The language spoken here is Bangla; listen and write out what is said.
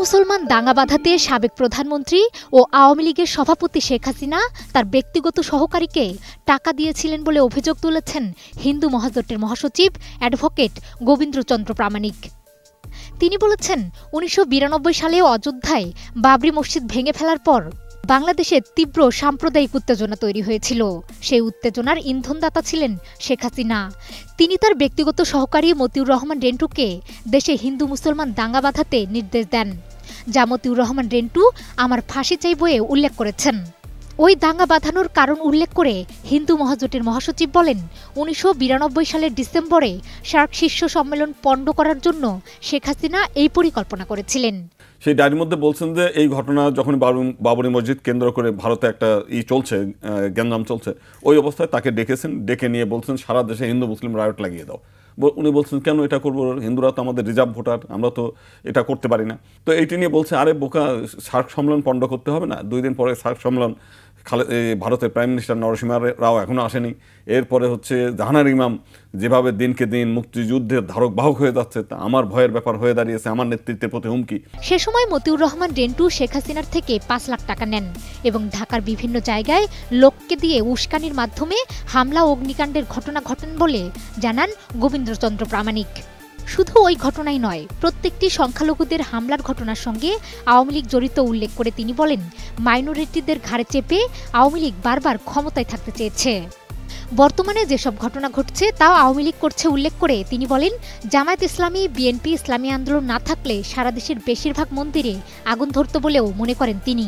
মুসলমান দাঙ্গা বাঁধাতে সাবেক প্রধানমন্ত্রী ও আওয়ামী লীগের সভাপতি শেখ হাসিনা তার ব্যক্তিগত সহকারীকে টাকা দিয়েছিলেন বলে অভিযোগ তুলেছেন হিন্দু মহাজোটের মহাসচিব অ্যাডভোকেট গোবিন্দচন্দ্র প্রামাণিক। তিনি বলেছেন, ১৯৯২ সালে অযোধ্যায় বাবরি মসজিদ ভেঙে ফেলার পর বাংলাদেশে তীব্র সাম্প্রদায়িক উত্তেজনা তৈরি হয়েছিল। সেই উত্তেজনার ইন্ধনদাতা ছিলেন শেখ হাসিনা। তিনি তার ব্যক্তিগত সহকারী মতিউর রহমান রেন্টুকে দেশে হিন্দু মুসলমান দাঙ্গা বাঁধাতে নির্দেশ দেন, যা মতিউর রহমান রেন্টু আমার ফাঁসি চাই বইয়ে উল্লেখ করেছেন। ওই দাঙ্গা বাঁধানোর কারণ উল্লেখ করে হিন্দু মহাজোটের মহাসচিব বলেন, ১৯৯২ সালের ডিসেম্বরে সার্ক শীর্ষ সম্মেলন পণ্ড করার জন্য শেখ হাসিনা এই পরিকল্পনা করেছিলেন। সেই ডায়েরির মধ্যে বলছেন যে এই ঘটনা যখন বাবরি মসজিদ কেন্দ্র করে ভারতে একটা চলছে, গ্যাঞ্জাম চলছে, ওই অবস্থায় তাকে ডেকেছেন, ডেকে নিয়ে বলছেন সারা দেশে হিন্দু মুসলিম রায়ট লাগিয়ে দাও। উনি বলছেন, কেন এটা করবো, হিন্দুরা তো আমাদের রিজার্ভ ভোটার, আমরা তো এটা করতে পারি না। তো এইটি নিয়ে বলছে, আরে বোকা, সার্ক সম্মেলন পণ্ড করতে হবে না। 2 দিন পরে সার্ক সম্মেলন, ভারতের প্রাইম মিনিস্টার নরসিংহ রাও এখনও আসেনি। এরপরে হচ্ছে জাহানার ইমাম যেভাবে দিনকে দিন মুক্তিযুদ্ধের ধারক বাহক হয়ে যাচ্ছে, তা আমার ভয়ের ব্যাপার হয়ে দাঁড়িয়েছে, আমার নেতৃত্বের প্রতি হুমকি। সে সময় মতিউর রহমান রেন্টু শেখ হাসিনার থেকে 5 লাখ টাকা নেন এবং ঢাকার বিভিন্ন জায়গায় লোককে দিয়ে উস্কানির মাধ্যমে হামলা ও অগ্নিকাণ্ডের ঘটনা ঘটেন বলে জানান গোবিন্দচন্দ্র প্রামাণিক। শুধু ওই ঘটনাই নয়, প্রত্যেকটি সংখ্যালঘুদের হামলার ঘটনার সঙ্গে আওয়ামী লীগ জড়িত উল্লেখ করে তিনি বলেন, মাইনরিটিদের ঘাড়ে চেপে আওয়ামী লীগ বারবার ক্ষমতায় থাকতে চেয়েছে। বর্তমানে যেসব ঘটনা ঘটছে তাও আওয়ামী লীগ করছে উল্লেখ করে তিনি বলেন, জামায়াত ইসলামী, বিএনপি, ইসলামী আন্দোলন না থাকলে সারা দেশের বেশিরভাগ মন্দিরে আগুন ধরত বলেও মনে করেন তিনি।